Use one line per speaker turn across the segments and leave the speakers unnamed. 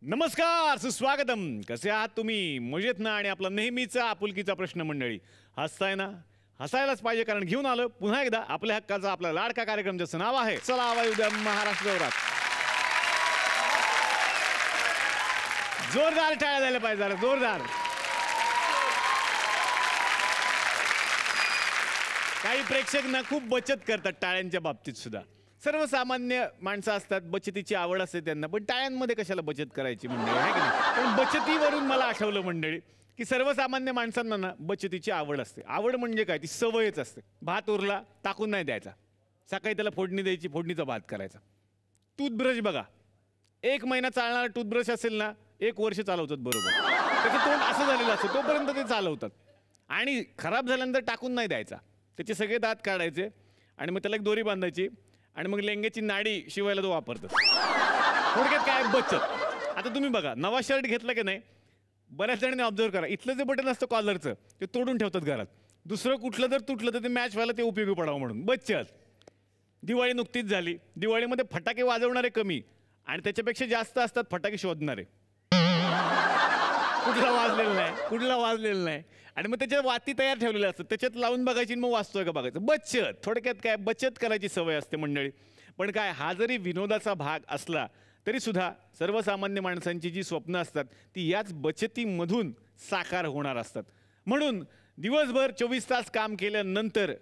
नमस्कार, सुस्वागतम. कसे आहात तुम्ही? मजेत ना? आणि आपला नेहमीचा आपुलकीचा प्रश्न मंडळी, हसताय ना? हसायलाच पाहिजे, कारण घेऊन आलो पुन्हा एकदा आपल्या हक्काचा आपला लाडका कार्यक्रम, ज्याचं नाव आहे चला आवाज उद्या महाराष्ट्र दौरात. जोरदार टाळ्या झाल्या पाहिजे, जरा जोरदार. काही प्रेक्षक ना खूप बचत करतात टाळ्यांच्या बाबतीत सुद्धा. सर्वसामान्य माणसं असतात, बचतीची आवड असते त्यांना, पण टाळ्यांमध्ये कशाला बचत करायची मंडळी, आहे की नाही? पण बचतीवरून मला आठवलं मंडळी की सर्वसामान्य माणसांना ना बचतीची आवड असते. आवड म्हणजे काय? ती सवयच असते. भात उरला टाकून नाही द्यायचा, सकाळी त्याला फोडणी द्यायची, फोडणीचा भात करायचा. टूथब्रश बघा, 1 महिना चालणारा टूथब्रश असेल ना, 1 वर्ष चालवतात बरोबर. त्याचं तोंड असं झालेलं असतं, तोपर्यंत ते चालवतात. आणि खराब झाल्यानंतर टाकून नाही द्यायचा, त्याचे सगळे दात काढायचे आणि मग त्याला एक दोरी बांधायची आणि मग लेंग्याची नाडी शिवायला तो वापरतो. थोडक्यात काय? बचत. आता तुम्ही बघा, नवा शर्ट घेतला की नाही, बऱ्याच जणांनी ऑब्झर्व करा, इथलं जे बटन असतं कॉलरचं ते तोडून ठेवतात घरात. दुसरं कुठलं जर तुटलं तर ते मॅच व्हायला ते उपयोगी पडावं म्हणून. बचत. दिवाळी नुकतीच झाली, दिवाळीमध्ये फटाके वाजवणारे कमी आणि त्याच्यापेक्षा जास्त असतात फटाके शोधणारे. कुठला वाजलेला नाही आणि मग त्याच्या वाती तयार ठेवलेल्या असतात, त्याच्यात लावून बघायची, मग वाचतोय का बघायचं. बचत. थोडक्यात काय? बचत करायची सवय असते मंडळी. पण काय, हा जरी विनोदाचा भाग असला तरी सुद्धा सर्वसामान्य माणसांची जी स्वप्न असतात ती याच बचतीमधून साकार होणार असतात. म्हणून दिवसभर 24 तास काम केल्यानंतर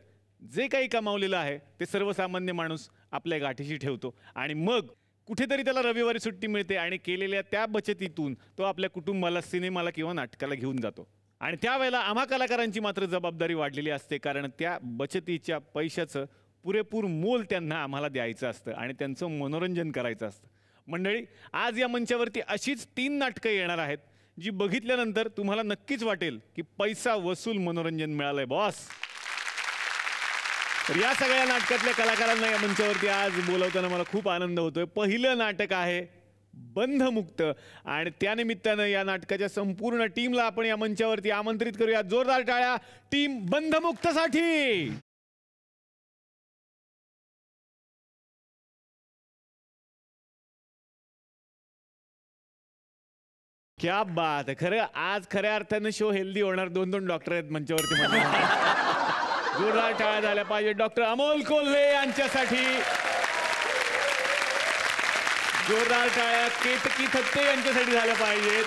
जे काही कमावलेलं आहे ते सर्वसामान्य माणूस आपल्या गाठीशी ठेवतो आणि मग कुठेतरी त्याला रविवारी सुट्टी मिळते आणि केलेल्या त्या बचतीतून तो आपल्या कुटुंबाला सिनेमाला किंवा नाटकाला घेऊन जातो. आणि त्यावेळेला आम्हा कलाकारांची मात्र जबाबदारी वाढलेली असते, कारण त्या बचतीच्या पैशाचं पुरेपूर मोल त्यांना आम्हाला द्यायचं असतं आणि त्यांचं मनोरंजन करायचं असतं. मंडळी, आज या मंचावरती अशीच 3 नाटकं येणार आहेत जी बघितल्यानंतर तुम्हाला नक्कीच वाटेल की पैसा वसूल मनोरंजन मिळालंय बॉस. तर या सगळ्या नाटकातल्या कलाकारांना या मंचावरती आज बोलवताना मला खूप आनंद होतोय. पहिलं नाटक आहे बंधमुक्त आणि त्यानिमित्तानं या नाटकाच्या संपूर्ण टीमला आपण या मंचावरती आमंत्रित करूया. जोरदार टाळ्या टीम बंधमुक्तसाठी. क्या बात आहे. खरं आज खऱ्या अर्थानं शो हेल्दी होणार. 2 डॉक्टर आहेत मंचावरती. जोरदार टाळ्या झाल्या पाहिजे डॉक्टर अमोल कोल्हे यांच्यासाठी. जोरदार टाळ्या केतकी थत्ते यांच्यासाठी झाल्या पाहिजेत.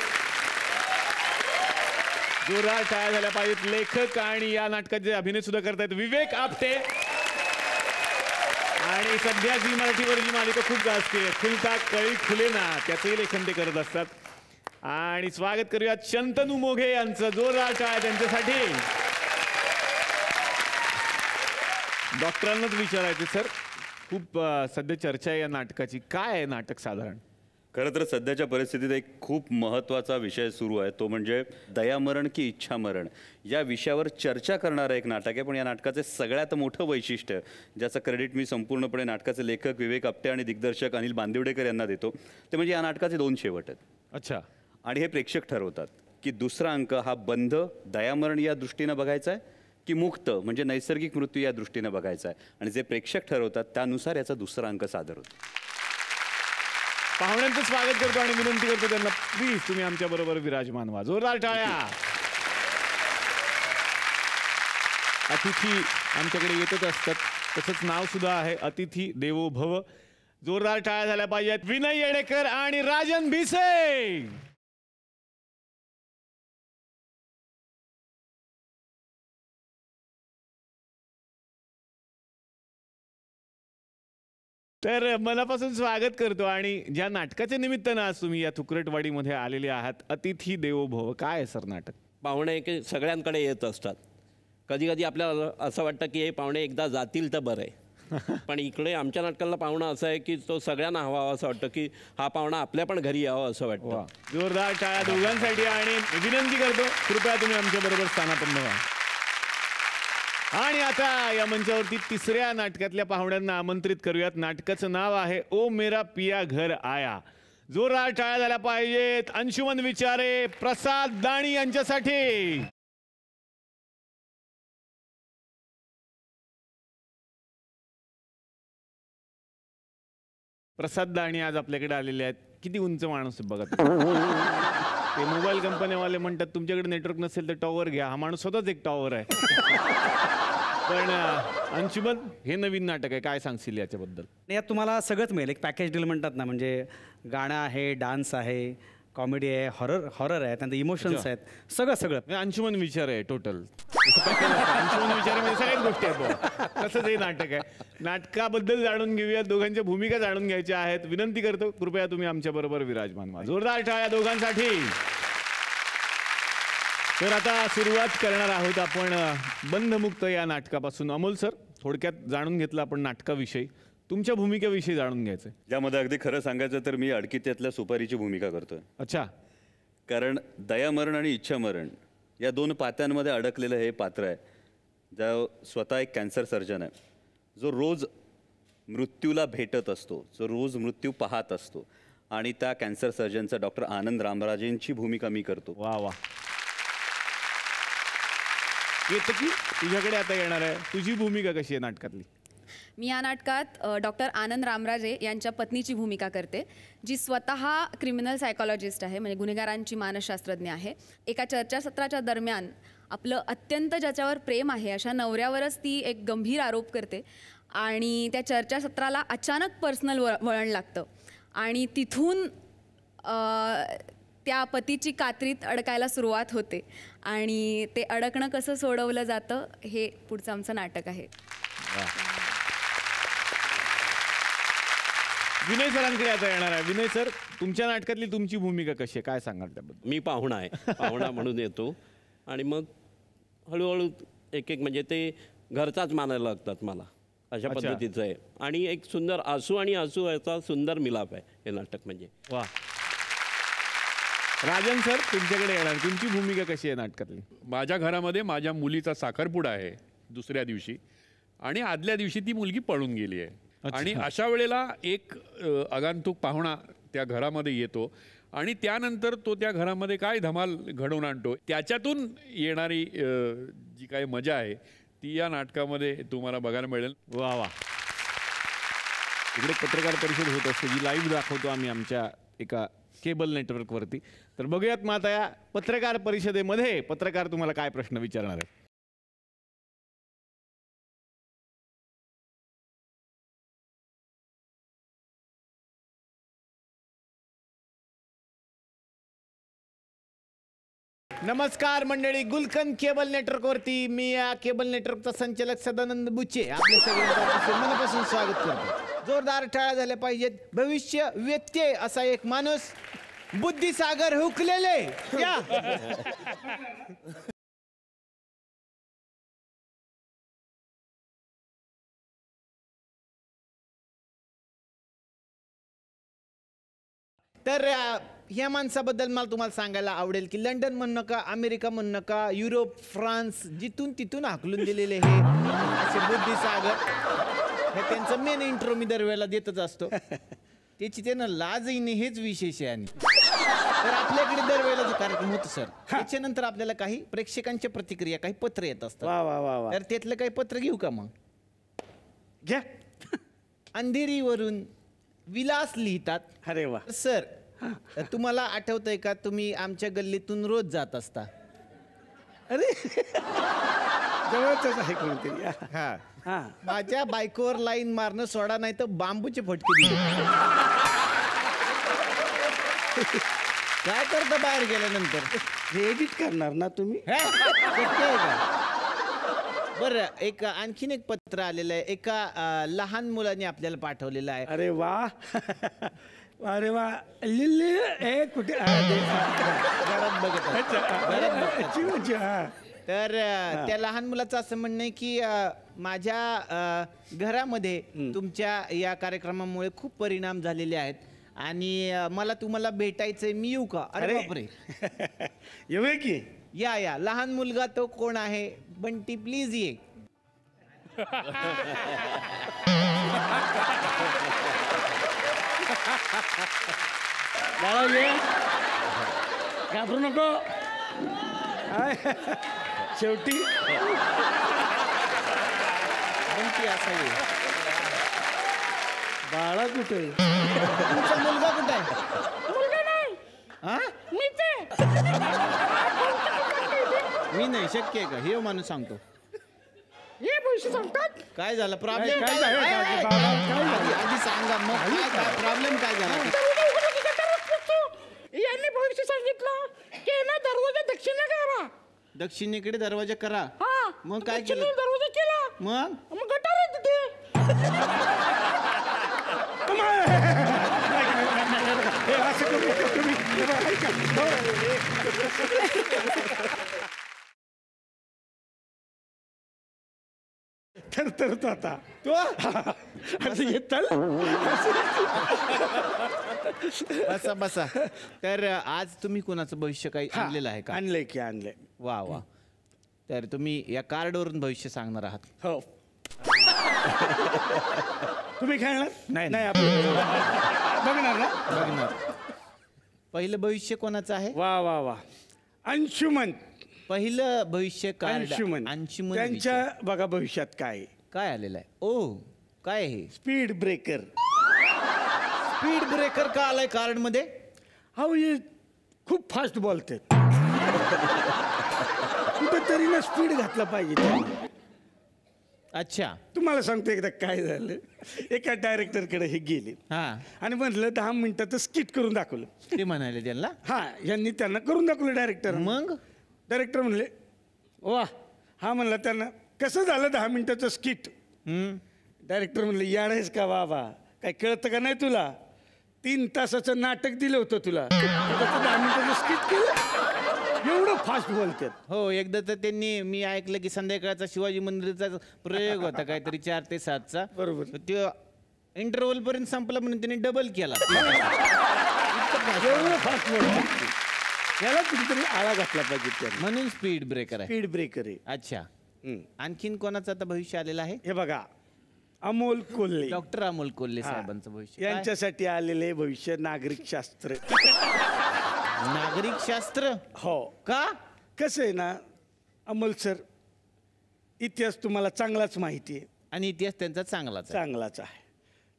जोरदार टाळ्या झाल्या पाहिजेत लेखक आणि या नाटकात जे अभिनय सुद्धा करतायत विवेक आपटे. आणि सध्या झी मराठीवर जी मालिका खूप गाजते खुलता कळी खुले ना, त्याचंही लेखन ते करत असतात. आणि स्वागत करूयात शंतनू मोघे यांचं. जोरदार टाळ्या त्यांच्यासाठी. डॉक्टरांनाच विचारायचं सर, खूप सध्या चर्चा आहे या नाटकाची, काय आहे नाटक साधारण?
खरं तर सध्याच्या परिस्थितीत एक खूप महत्त्वाचा विषय सुरू आहे, तो म्हणजे दयामरण की इच्छामरण या विषयावर चर्चा करणारं एक नाटक आहे. पण या नाटकाचे सगळ्यात मोठं वैशिष्ट्य, ज्याचं क्रेडिट मी संपूर्णपणे नाटकाचे लेखक विवेक आपटे आणि दिग्दर्शक अनिल बांदिवडेकर यांना देतो, ते म्हणजे या नाटकाचे 2 शेवट आहेत.
अच्छा.
आणि हे प्रेक्षक ठरवतात की दुसरा अंक हा बंध दयामरण या दृष्टीनं बघायचा आहे की मुक्त म्हणजे नैसर्गिक मृत्यू या दृष्टीनं बघायचा आहे. आणि जे प्रेक्षक ठरवतात त्यानुसार याचा दुसरा अंक सादर होतो.
पाहुण्यांचं स्वागत करतो आणि विनंती करतो त्यांना, प्लीज तुम्ही आमच्या बरोबर विराजमान व्हा. जोरदार टाळ्या. अतिथी आमच्याकडे येतच असतात, तसंच नाव सुद्धा आहे अतिथी देवो भव. जोरदार टाळ्या झाल्या पाहिजेत विनय येडेकर आणि राजन भिसे. तर मनापासून स्वागत करतो. आणि ज्या नाटकाच्या निमित्तानं आज तुम्ही या थुकरटवाडीमध्ये आलेले आहात, अतिथी देवो भव, काय आहे सर नाटक?
पाहुणे की सगळ्यांकडे येत असतात. कधी कधी आपल्याला असं वाटतं की हे पाहुणे एकदा जातील तर बरं आहे. पण इकडे आमच्या नाटकाला पाहुणा असं आहे की तो सगळ्यांना हवा असं वाटतं की हा पाहुणा आपल्या पण घरी यावं असं वाटतं.
जोरदार टाळ्या दोघांसाठी. आणि विनंती करतो कृपया तुम्ही आमच्या बरोबर स्थानापन्न व्हा. आणि आता या मंचावरती तिसऱ्या नाटकातल्या पाहुण्यांना आमंत्रित करूयात. नाटकाचं नाव आहे ओ मेरा पिया घर आया. जोरदार टाळ्या झाल्या पाहिजेत अंशुमन विचारे, प्रसाद दाणी यांच्यासाठी. प्रसाद दाणी आज आपल्याकडे आलेले आहेत. किती उंच माणूस आहे बघा तुम्ही. ते मोबाईल कंपनीवाले म्हणतात तुमच्याकडे नेटवर्क नसेल तर टॉवर घ्या. हा माणूस स्वतःच एक टॉवर आहे. पण अंशुमन, हे नवीन नाटक आहे, काय सांगशील याच्याबद्दल?
यात तुम्हाला सगळंच मिळेल. एक पॅकेज डील म्हणतात ना, म्हणजे गाणं आहे, डान्स आहे, कॉमेडी आहे, हॉरर आहे, त्यानंतर इमोशन्स आहेत, सगळं.
अंशुमन विचार आहे टोटल. अंशुमन विचार म्हणजे सगळ्याच गोष्टी आहेत बुवा. तसंच हे नाटक आहे. नाटकाबद्दल जाणून घेऊया, दोघांच्या भूमिका जाणून घ्यायच्या आहेत. विनंती करतो, कृपया तुम्ही आमच्या बरोबर विराजमान व्हा. जोरदार टाळ्या दोघांसाठी. तर आता सुरुवात करणार आहोत आपण बंधमुक्त या नाटकापासून. अमोल सर, थोडक्यात जाणून घेतलं आपण नाटकाविषयी, तुमच्या भूमिकेविषयी जाणून घ्यायचंय.
यामध्ये अगदी खरं सांगायचं तर मी अडकित्यातल्या सुपारीची भूमिका करतोय.
अच्छा.
कारण दयामरण आणि इच्छामरण या 2 पात्यांमध्ये अडकलेलं हे पात्र आहे, जो स्वतः एक कॅन्सर सर्जन आहे, जो रोज मृत्यूला भेटत असतो, जो रोज मृत्यू पाहत असतो. आणि त्या कॅन्सर सर्जनचा डॉक्टर आनंद रामराजेंची भूमिका मी करतो.
वा वा. केतकी, तुझ्याकडे आता येणार आहे. तुझी भूमिका कशी आहे नाटकातली?
मी या नाटकात डॉक्टर आनंद रामराजे यांच्या पत्नीची भूमिका करते, जी स्वतः क्रिमिनल सायकॉलॉजिस्ट आहे, म्हणजे गुन्हेगारांची मानसशास्त्रज्ञ आहे. एका चर्चासत्राच्या दरम्यान आपलं अत्यंत ज्याच्यावर प्रेम आहे अशा नवऱ्यावरच ती एक गंभीर आरोप करते आणि त्या चर्चासत्राला अचानक पर्सनल वळण लागतं आणि तिथून त्या पतीची कात्रीत अडकायला सुरुवात होते आणि ते अडकणं कसं सोडवलं जातं हे पुढचं आमचं नाटक आहे.
विनय सरांकडे आता येणार आहे. विनय सर, तुमच्या नाटकातली तुमची भूमिका कशी आहे, काय सांगाल त्याबद्दल?
मी पाहुणा आहे, पाहुणा म्हणून येतो आणि मग हळूहळू एक म्हणजे ते घरचाच मानायला लागतात मला, अशा
अच्छा.
पद्धतीचं आहे. आणि एक सुंदर आसू आणि आसू याचा सुंदर मिलाप आहे हे नाटक म्हणजे.
वा. राजन सर, तुमच्याकडे येणार, तुमची भूमिका कशी आहे नाटकातली?
माझ्या घरामध्ये माझ्या मुलीचा साखरपुडा आहे दुसऱ्या दिवशी, आणि आदल्या दिवशी ती मुलगी पळून गेली आहे. आणि अशा वेळेला एक आगंतुक पाहुणा त्या घरामध्ये येतो आणि त्यानंतर तो त्या घरामध्ये काय धमाल घडवून आणतो, त्याच्यातून येणारी जी काही मजा आहे ती या नाटकामध्ये तुम्हाला बघायला मिळेल.
वा वा. इकडे पत्रकार परिषद होत असते, जी लाईव्ह दाखवतो आम्ही आमच्या एका केबल नेटवर्कवरती. तर बघूयात मग आता या पत्रकार परिषदेमध्ये पत्रकार तुम्हाला काय प्रश्न विचारणार आहे. नमस्कार मंडळी, गुलकंद केबल नेटवर्कवरती मी या केबल नेटवर्कचा संचालक सदानंद बुचे आपल्या सगळ्यांचं मनापासून स्वागत करतो. जोरदार टाळ्या झाल्या पाहिजेत. भविष्य व्यत्यय असा एक माणूस, बुद्धिसागर हुकलेले या. तर ह्या माणसाबद्दल मला तुम्हाला सांगायला आवडेल की लंडन म्हणू नका, अमेरिका म्हणू नका, युरोप, फ्रान्स, जिथून तिथून हाकलून दिलेले हे असे बुद्धिसागर. हे त्यांचं मेन इंट्रो मी दरवेळेला देतच असतो. त्याची त्यांना लाज येणे हेच विशेष आहे. आणि तर आपल्याकडे दरवेळेला जो कार्यक्रम होतो सर, त्याच्यानंतर आपल्याला काही प्रेक्षकांच्या प्रतिक्रिया, काही पत्र येत असतात.
वा वा वा वा.
तर त्यातलं काही पत्र घेऊ का मग?
घ्या.
अंधेरीवरून विलास लिहितात.
अरे वा.
सर, तुम्हाला आठवतंय का, तुम्ही आमच्या गल्लीतून रोज जात असता?
अरे जवळच आहे कोणतरी.
हा.
हा.
माझ्या बायकोवर लाईन मारणं सोडा, नाही तर बांबूचे फटके दिले. काय करता बाहेर गेल्यानंतर?
हे एडिट करणार ना तुम्ही?
हे? शक्य आहे का? बरं, एक आणखीन एक पत्र आलेलं आहे, एका लहान मुलाने आपल्याला पाठवलेलं आहे.
अरे वा. अरे वा. लिल्ली हे कुठे?
घरात बघत आहे. घरात बघतात.
हा.
तर त्या लहान मुलाचं असं म्हणणं आहे की माझ्या घरामध्ये तुमच्या या कार्यक्रमामुळे खूप परिणाम झालेले आहेत आणि मला तुम्हाला भेटायचंय, मी येऊ का? अरे बापरे.
येऊया की.
या या. लहान मुलगा तो कोण आहे? बंटी, प्लीज ये.
बाळा ये, घाबरू नको. शेवटी
बंटी असा ये.
बाळा कुठे
तुमचा मुलगा कुठे आहे?
मुलगा नाही
हा?
मीच आहे.
मी नाही, शक्य आहे का? हे माणूस सांगतो.
हे पैसे सांगतात.
काय झालं? प्रॉब्लेम
काय झालं? काय झालं?
आधी सांगा मग. प्रॉब्लेम काय झाला?
यांनी भविष्य सांगितलं की ना दरवाजा दक्षिणा करा.
दक्षिणेकडे दरवाजा करा.
हा
मग काय
दक्षिणेला
केलं?
दरवाजा केला.
मग
मग गटार आहे तिथे. हे असं करू नका तुम्ही. हे बघा, ऐका. तर तो आता तो असं येतल.
बसा बसा. तर आज तुम्ही कोणाचं भविष्य काही आणलेलं आहे का?
आणलंय की आणलंय.
वा वा. तर तुम्ही या कार्डवरून भविष्य सांगणार आहात.
हो. तुम्ही खेळणार
नाही.
नाही आपलं बघणार ना.
बघणार. पहिलं भविष्य कोणाचं आहे?
वा वा वा. अंशुमन.
पहिलं भविष्य कार्ड
अंशुमन.
अंशुमन
त्यांच्या बघा भविष्यात काय आहे.
काय आलेलं आहे? ओ काय आहे?
Speed breaker.
स्पीड ब्रेकर का आलाय कार्ड मध्ये?
हो हे खूप फास्ट बोलते. कुठेतरी ना स्पीड घातला पाहिजे त्यांनी.
अच्छा.
तुम्हाला सांगतो एकदा काय झालं. एका डायरेक्टरकडे हे गेले
हा.
आणि म्हटलं 10 मिनिटाचं स्किट करून दाखवलं.
ते म्हणाले त्यांना.
हा यांनी त्यांना करून दाखवलं डायरेक्टर.
मग
डायरेक्टर म्हणले वा. हा म्हणला त्यांना कसं झालं 10 मिनिटाचं स्किट. डायरेक्टर म्हणले याडेस का बाबा, काय कळतं का नाही तुला? 3 तासाचं नाटक दिलं होतं तुला, 10 मिनिटाचं स्किट केलं. एवढं फास्ट बोलतात.
हो. एकदा तर त्यांनी, मी ऐकलं की संध्याकाळचा शिवाजी मंदिराचा प्रयोग होता काहीतरी 4 ते 7चा.
बरोबर.
तो इंटरव्हल पर्यंत संपला म्हणून त्यांनी डबल केला.
एवढं फास्ट बोलतात. याला कुठेतरी आळा घातला पाहिजे त्यांनी.
म्हणून स्पीड ब्रेकर आहे.
स्पीड ब्रेकर आहे.
अच्छा. आणखीन कोणाचं आता भविष्य आलेलं आहे?
हे बघा अमोल कोल्हे.
डॉक्टर अमोल कोल्हे साहेबांचं भविष्य. काय?
यांच्यासाठी आलेले भविष्य नागरिक शास्त्र.
नागरिक शास्त्र.
हो.
का?
कसं आहे ना अमोल सर, इतिहास तुम्हाला चांगलाच माहिती आहे.
आणि इतिहास त्यांचा चांगलाच आहे.
चांगलाच आहे.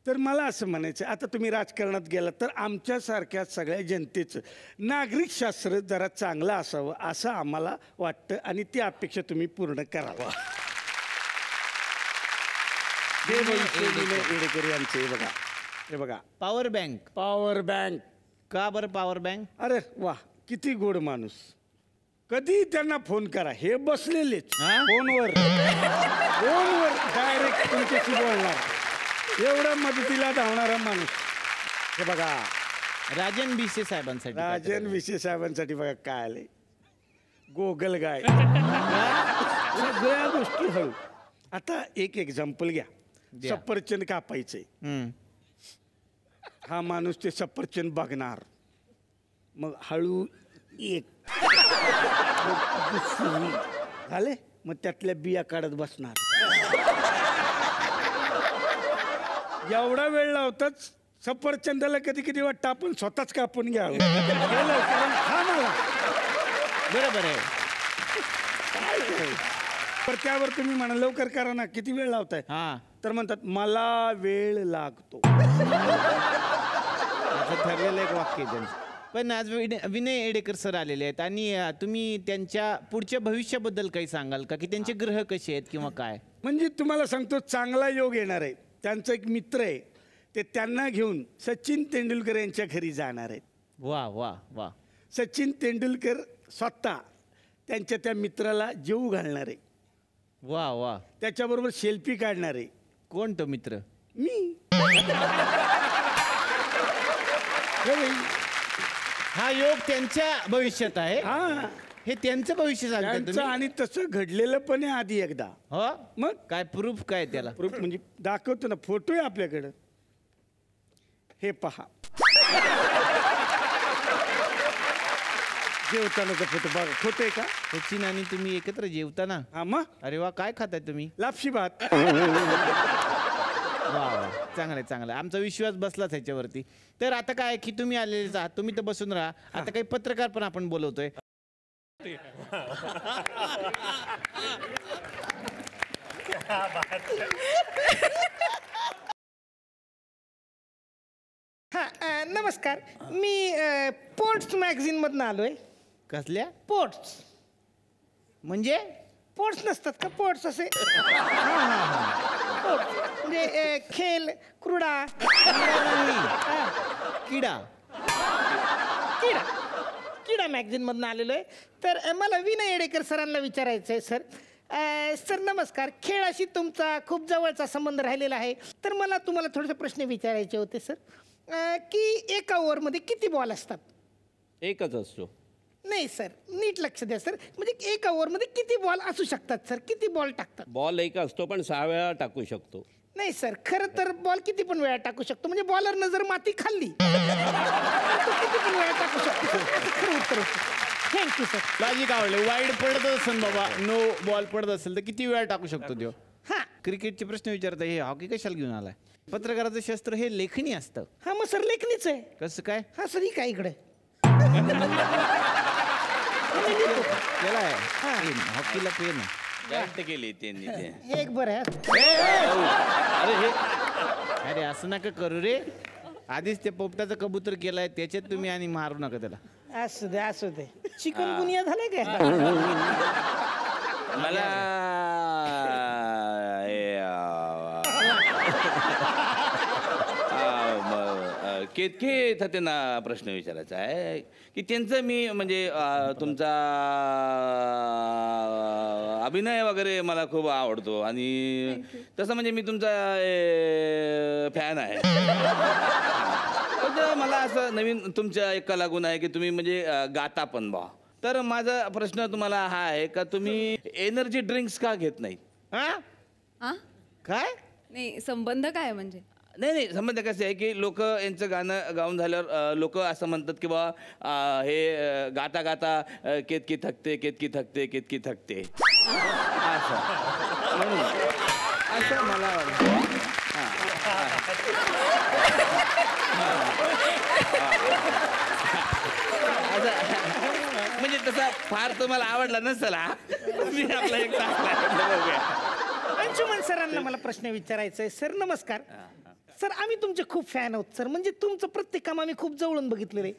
तर मला असं म्हणायचं, आता तुम्ही राजकारणात गेला तर आमच्यासारख्या सगळ्या जनतेचं नागरिकशास्त्र जरा चांगलं असावं असं आम्हाला वाटतं आणि ती अपेक्षा तुम्ही पूर्ण करावा. हे भविष्य विनय येडेकर यांचं आहे बघा. हे बघा
पॉवर बँक.
Power bank.
का बरं पॉवर बँक?
अरे वा किती गोड माणूस. कधी त्यांना फोन करा, हे बसलेलेच
हा?
फोनवर डायरेक्ट तुमच्याशी बोलणार. एवढा मदतीला धावणारा माणूस. हे बघा
राजन भिसे साहेबांसाठी.
राजन विशे साहेबांसाठी बघा काय आले. गोगल गाय. सगळ्या गोष्टी हळू. आता एक एक्झाम्पल घ्या.
द्या.
सफरचंद कापायचंय. हा माणूस ते सफरचंद बघणार, मग हळू एक मग दुसरी. झाले, मग त्यातल्या बिया काढत बसणार. एवढा वेळ लावताच सफरचंदाला कधी कधी वाटतं आपण स्वतःच कापून घ्यावं. गेलं, कारण हा मला
बरोबर आहे.
तर त्यावर तुम्ही म्हणा लवकर करा ना, किती वेळ लावताय?
हा.
तर म्हणतात मला वेळ लागतो.
असं ठरलेलं एक वाक्य आहे त्यांचं. पण आज विनय येडेकर सर आलेले आहेत आणि तुम्ही त्यांच्या पुढच्या भविष्याबद्दल काही सांगाल का, की त्यांचे ग्रह कसे आहेत किंवा काय?
म्हणजे तुम्हाला सांगतो चांगला योग येणार आहे. त्यांचा एक मित्र आहे, ते त्यांना घेऊन सचिन तेंडुलकर यांच्या घरी जाणार आहेत.
वा वा वा.
सचिन तेंडुलकर स्वतः त्यांच्या त्या मित्राला जेवू घालणार आहे.
वा वा.
त्याच्याबरोबर सेल्फी काढणार आहे.
कोण तो मित्र?
मी.
हा योग त्यांच्या भविष्यात आहे.
हा
हे त्यांचं भविष्य सांगतात
त्यांचं
तुम्ही?
आणि तसं घडलेलं पण आहे आधी एकदा.
हो.
मग
काय प्रूफ काय त्याला?
प्रूफ म्हणजे दाखवतो ना, फोटो आहे आपल्याकडं. हे पहा, जेवतानाचा फोटो बघा. फोटो आहे का?
सचिन आणि तुम्ही एकत्र जेवताना?
हा मग.
अरे वा, काय खाताय तुम्ही?
लापशी भात.
वा वा. चांगलं आहे, चांगलं आहे. आमचा विश्वास बसलाच ह्याच्यावरती. तर आता काय की तुम्ही आलेलेच आहात, तुम्ही तर बसून राहा. आता काही पत्रकार पण आपण बोलवतोय.
हा नमस्कार, मी पोर्ट्स मॅगझिन मधनं आलोय.
कसल्या
पोर्ट्स
म्हणजे
पोर्ट्स नसतात का, पोर्ट्स असे पोर्ट्स म्हणजे खेळ क्रीडा
किडा
किडा किडा मॅगझिन मधनं आलेलो आहे. तर मला विनय येडेकर सरांना विचारायचं आहे. सर नमस्कार, खेळाशी तुमचा खूप जवळचा संबंध राहिलेला आहे, तर मला तुम्हाला थोडेसे प्रश्न विचारायचे होते सर. की एका ओव्हरमध्ये किती बॉल असतात?
एकच असतो.
नाही सर, नीट लक्ष द्या सर. म्हणजे एका ओव्हरमध्ये किती बॉल असू शकतात सर? किती बॉल टाकतात?
बॉल एक असतो पण 6 वेळा टाकू शकतो.
नाही सर, खरं तर बॉल किती पण वेळा टाकू शकतो. म्हणजे बॉलरनं जर माती खाल्ली तो किती पण वेळा टाकू शकतो. असं खरं उत्तर होतं. Thank you sir.
लॉजिक आवडलं. वाईड पडत असेल बाबा, नो बॉल पडत असेल तर किती वेळा टाकू शकतो तो?
हां
क्रिकेटचे प्रश्न विचारता, हे हॉकी कशाला घेऊन आलाय? पत्रकाराचं शस्त्र हे लेखणी असतं.
हां मग सर लेखनीच आहे.
कसं काय
हां सर, ही काय इकडे
केला आहे हॉकीला पेन
जास्त केली त्यांनी ते.
हे एक बरं आहे.
अरे असं नका करू रे. आधीच ते पोपटाचं कबूतर केलंय, त्याच्यात तुम्ही आणि मारू नका त्याला.
असू दे असू दे. चिकनगुनिया झालाय काय?
मला केतके त्यांना प्रश्न विचारायचा आहे की त्यांचं मी म्हणजे तुमचा अभिनय वगैरे मला खूप आवडतो आणि तसं म्हणजे मी तुमचा फॅन आहे. पण मला असं नवीन तुमच्या एक कला गुण आहे की तुम्ही म्हणजे गाता पण बा. तर माझा प्रश्न तुम्हाला हा आहे का तुम्ही एनर्जी ड्रिंक्स का घेत नाही?
हा
काय
नाही, संबंध काय म्हणजे?
नाही संबंध कसं आहे की लोक यांचं गाणं गाऊन झाल्यावर लोक असं म्हणतात की बा हे गाता गाता केतकी थकते केतकी थकते केतकी थकते असं म्हणून असं मला वाटतं. म्हणजे तसा फार तुम्हाला आवडला नसेल हा. मी आपला एक बघूया.
अंशुमन सरांना मला प्रश्न विचारायचा आहे. सर नमस्कार. सर आम्ही तुमचे खूप फॅन आहोत सर. म्हणजे तुमचं प्रत्येक काम आम्ही खूप जवळून बघितलेलं आहे.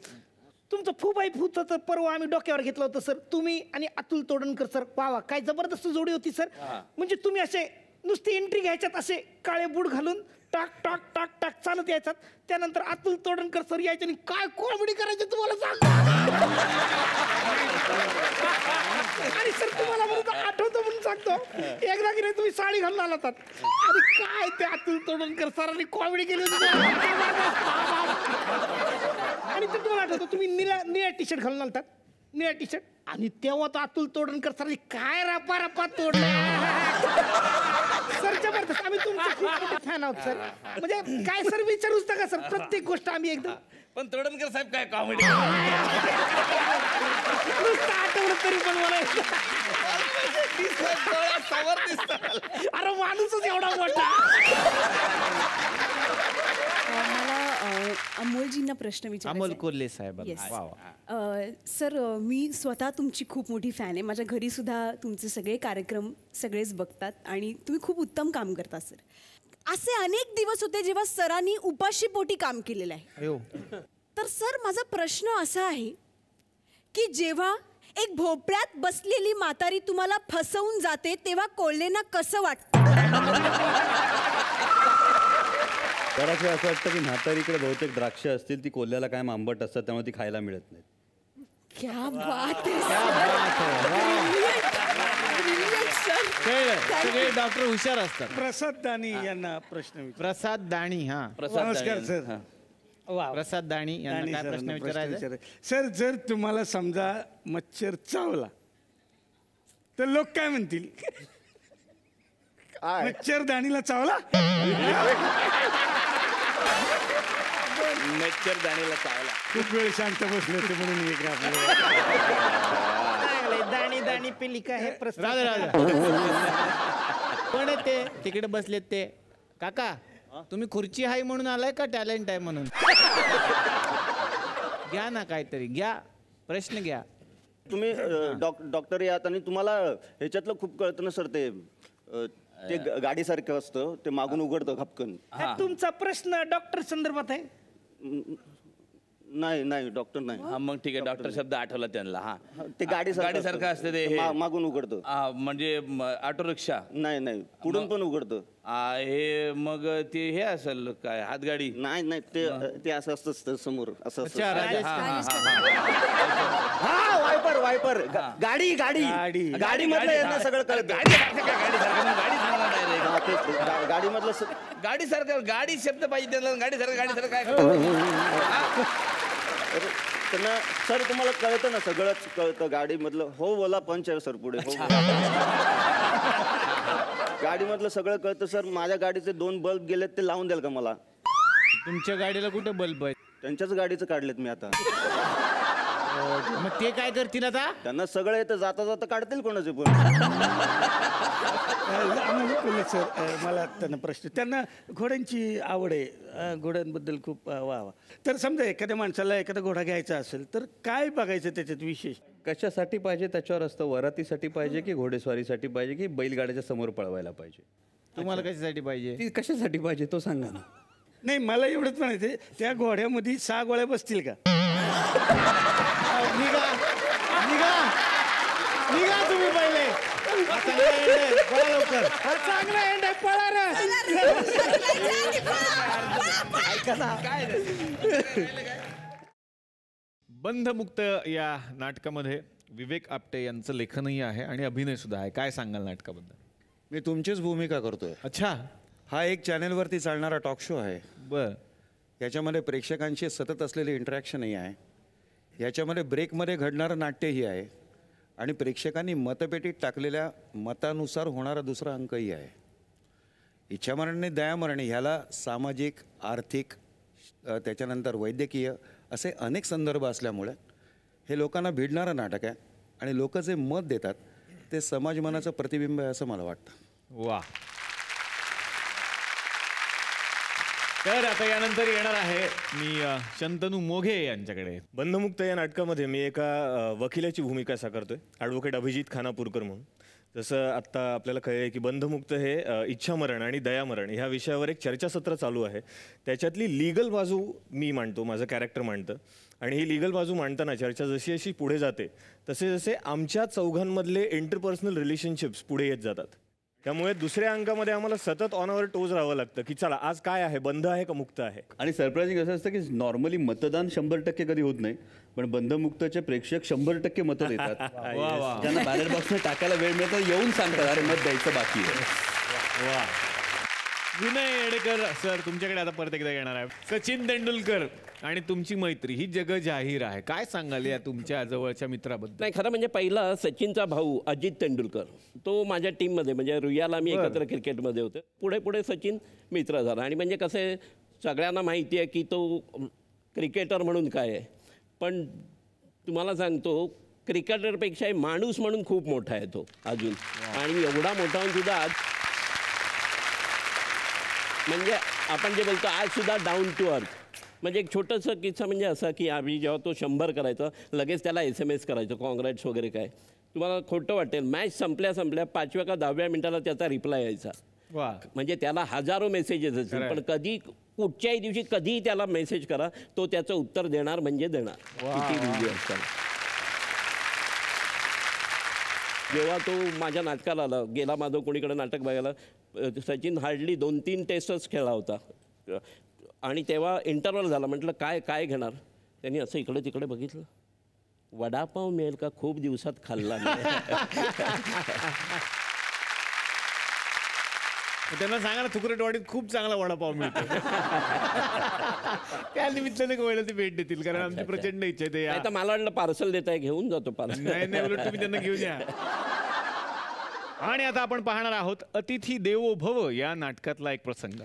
तुमचं फुबाई फूचं तर परवा आम्ही डोक्यावर घेतलं होतं सर. तुम्ही आणि अतुल तोडणकर सर, वा काय जबरदस्त जोडी होती सर. म्हणजे तुम्ही असे नुसती एंट्री घ्यायच्यात, असे काळे बूट घालून टाक टाक टाक टाक चालत यायच्यात. त्यानंतर अतुल तोडणकर सर यायचे आणि काय कॉमेडी करायचे तुम्हाला सांगतो. आणि सर तुम्हाला म्हणून आठवतो म्हणून सांगतो, एकदा की नाही तुम्ही साडी घालून आला होतात आणि काय ते अतुल तोडणकर सरांनी कॉमेडी केली होती. आणि ते तुम्हाला आठवतो, तुम्ही निळ्या टी शर्ट घालून आलतात, निळ्या टी शर्ट. आणि तेव्हा तो अतुल तोडणकर सरांनी काय रपा रपा तोडलं सर. जबरदस्त. आम्ही तुमचे खूप मोठे फॅन आहोत सर. म्हणजे काय सर विचारूच नका सर, प्रत्येक गोष्ट आम्ही एकदम.
पण तोडणकर साहेब काय कॉमेडी
आठवलं तरी पण मला अरे माणूसच एवढा मोठा.
मला अमोलजींना प्रश्न
अमोल
विचारायचा
कोल्हे साहेब.
Yes.
वा वा.
सर मी स्वतः तुमची खूप मोठी फॅन आहे. माझ्या घरी सुद्धा तुमचे सगळे कार्यक्रम सगळेच बघतात आणि तुम्ही खूप उत्तम काम करता सर. असे अनेक दिवस होते जेव्हा सरांनी उपाशी पोटी काम केलेलं आहे. तर सर माझा प्रश्न असा आहे की जेव्हा एक भोपळ्यात बसलेली म्हातारी तुम्हाला फसवून जाते तेव्हा कोल्हेंना कसं वाटतं?
बराच वेळा असं वाटतं की म्हातारीकडे बहुतेक द्राक्ष असतील, ती कोल्ह्याला काय आंबट असतात त्यामुळे ती खायला मिळत नाही.
क्या बात है सर.
सगळे डॉक्टर हुशार असतात.
प्रसाद दानी यांना प्रश्न विचार.
प्रसाद दाणी. हा
नमस्कार सर.
प्रसाद दाणी यांना
दानी
काय
सरांना
प्रश्न विचारायचा?
सर जर तुम्हाला समजा मच्छर चावला तर लोक काय म्हणतील? मच्छर दाणीला चावला.
मच्छर दाणीला चावला.
खूप वेळ शांत बसले होते म्हणून एक
दाणी दाणी पिली का हे प्रश्न.
कोण आहे ते तिकडे बसलेत ते? काका तुम्ही खुर्ची आहे म्हणून आलाय का टॅलेंट आहे म्हणून? घ्या ना काहीतरी घ्या, प्रश्न घ्या.
तुम्ही डॉक्टर यात आणि तुम्हाला ह्याच्यातलं खूप कळतं ना सर. ते गाडीसारखं असतं, ते मागून उघडतं खपकन.
तुमचा प्रश्न डॉक्टर संदर्भात आहे.
नाही नाही डॉक्टर नाही.
हा मग ठीक आहे डॉक्टर शब्द आठवला त्यांना. हा
ते
गाडीसारखं असते ते हे.
मागून उघडतं.
हा म्हणजे ऑटो रिक्षा.
नाही नाही पुढून पण उघडतं.
हे मग ते हे असेल काय हातगाडी.
नाही नाही ते असं असतं समोर असं असतं.
हा
वायपर वायपर गाडी गाडी गाडी मधलं यांना सगळं कळतं. गाडी मधलं
गाडी सारखं गाडी शब्द पाहिजे त्याला. गाडी सारखं काय
त्यांना सर तुम्हाला कळतं ना सगळंच कळतं गाडीमधलं. हो बोला पंच आहे सर पुढे. हो गाडीमधलं सगळं कळतं सर. माझ्या गाडीचे 2 बल्ब गेलेत ते लावून द्याल का मला?
तुमच्या गाडीला कुठे बल्ब आहे?
त्यांच्याच गाडीचं काढलेत मी आता.
मग ते काय करतील आता?
त्यांना सगळं येतं जाता जाता काढतील कोणाचे पण.
सर मला त्यांना प्रश्न, त्यांना घोड्यांची आवड आहे, घोड्यांबद्दल खूप वा. तर समजा एखाद्या माणसाला एखादा घोडा घ्यायचा असेल तर काय बघायचं त्याच्यात विशेष?
कशासाठी पाहिजे त्याच्यावर असतं. वरातीसाठी पाहिजे की घोडेस्वारीसाठी पाहिजे की बैलगाड्याच्या समोर पळवायला पाहिजे.
तुम्हाला कशासाठी पाहिजे?
ती कशासाठी पाहिजे तो सांगा ना.
नाही मला एवढंच म्हणायचं त्या घोड्यामध्ये 6 गोळ्या बसतील का?
निघा निघा निघा तुम्ही पहिले. लवकर
चांगला एंड आहे, पळा रे.
बंधमुक्त या नाटकामध्ये विवेक आपटे यांचं लेखनही आहे आणि अभिनय सुद्धा आहे. काय सांगाल नाटकाबद्दल?
मी तुमचीच भूमिका करतोय.
अच्छा.
हा एक चॅनेलवरती चालणारा टॉक शो आहे.
बर.
याच्यामध्ये प्रेक्षकांशी सतत असलेले इंटरॅक्शनही आहे. याच्यामध्ये ब्रेकमध्ये घडणारं नाट्यही आहे आणि प्रेक्षकांनी मतपेटीत टाकलेल्या मतानुसार होणारा दुसरा अंकही आहे. इच्छामरणी दयामरणी ह्याला सामाजिक, आर्थिक, त्याच्यानंतर वैद्यकीय असे अनेक संदर्भ असल्यामुळे हे लोकांना भिडणारं नाटक आहे आणि लोक जे मत देतात ते समाजमनाचं प्रतिबिंब आहे असं मला वाटतं.
वा. तर आता यानंतर येणार आहे मी शंतनू मोघे यांच्याकडे.
बंधमुक्त या नाटकामध्ये मी एका वकिलाची भूमिका साकारतोय, ॲडव्होकेट अभिजित खानापूरकर म्हणून. जसं आत्ता आपल्याला कळलं की बंधमुक्त हे इच्छामरण आणि दयामरण ह्या विषयावर एक चर्चासत्र चालू आहे. त्याच्यातली लिगल बाजू मी मांडतो, माझं कॅरेक्टर मांडतं. आणि ही लिगल बाजू मांडताना चर्चा जशी जशी पुढे जाते तसे जसे आमच्या चौघांमधले इंटरपर्सनल रिलेशनशिप्स पुढे येत जातात. त्यामुळे दुसऱ्या अंकामध्ये आम्हाला सतत ऑनवर टोज राहावं लागतं की चला आज काय आहे, बंध आहे का मुक्त आहे.
आणि सरप्राइजिंग असं असतं की नॉर्मली मतदान 100% कधी होत नाही, पण बंधमुक्तचे प्रेक्षक 100% मतं देतात. ज्यांना बॅलेट बॉक्सने टाकायला वेळ मिळतो येऊन सांगतात अरे मत द्यायचं बाकी आहे.
वा. विनय येडेकर सर तुमच्याकडे आता परत एकदा येणार आहे. सचिन तेंडुलकर आणि तुमची मैत्री ही जग जाहीर आहे. काय सांगाल या तुमच्या जवळच्या मित्राबद्दल?
नाही, खरं म्हणजे पहिला सचिनचा भाऊ अजित तेंडुलकर तो माझ्या टीममध्ये म्हणजे रुयाला आम्ही एकत्र क्रिकेटमध्ये होतो. पुढे पुढे सचिन मित्र झाला. आणि म्हणजे कसं आहे सगळ्यांना माहिती आहे की तो क्रिकेटर म्हणून काय आहे, पण तुम्हाला सांगतो क्रिकेटरपेक्षा माणूस म्हणून खूप मोठा आहे तो अजून. आणि एवढा मोठा होऊन सुद्धा आज म्हणजे आपण जे बोलतो आज सुद्धा डाऊन टू अर्थ. म्हणजे एक छोटंसं किस्सा म्हणजे असा की आम्ही जेव्हा तो 100 करायचा लगेच त्याला SMS करायचं कॉंग्रॅट्स वगैरे काय. तुम्हाला खोटं वाटेल मॅच संपल्या 5व्या का 10व्या मिनिटाला त्याचा रिप्लाय यायचा. म्हणजे त्याला हजारो मेसेजेस असतील पण कधी कुठच्याही दिवशी कधीही त्याला मेसेज करा तो त्याचं उत्तर देणार म्हणजे देणार. किती बिझी असतात. जेव्हा तो माझ्या नाटकाला आला गेला माझं कोणीकडे नाटक बघायला सचिन हार्डली 2-3 टेस्टच खेळला होता आणि तेव्हा इंटरव्हल झाला. म्हटलं काय काय घेणार. त्यांनी असं इकडे तिकडे बघितलं. वडापाव मिळेल का खूप दिवसात खाल्ला नाही.
त्यांना सांगा ना थुकरटवाडीत खूप चांगला वडापाव मिळतो. त्या निमित्ताने गोव्याला ते भेट देतील कारण आमची प्रचंड इच्छा आहे.
आता मला वाटलं पार्सल देताय घेऊन जातो पार्सल.
नाही उलट तुम्ही त्यांना घेऊन या. आणि आता आपण पाहणार आहोत अतिथी देवो भव या नाटकातला एक प्रसंग.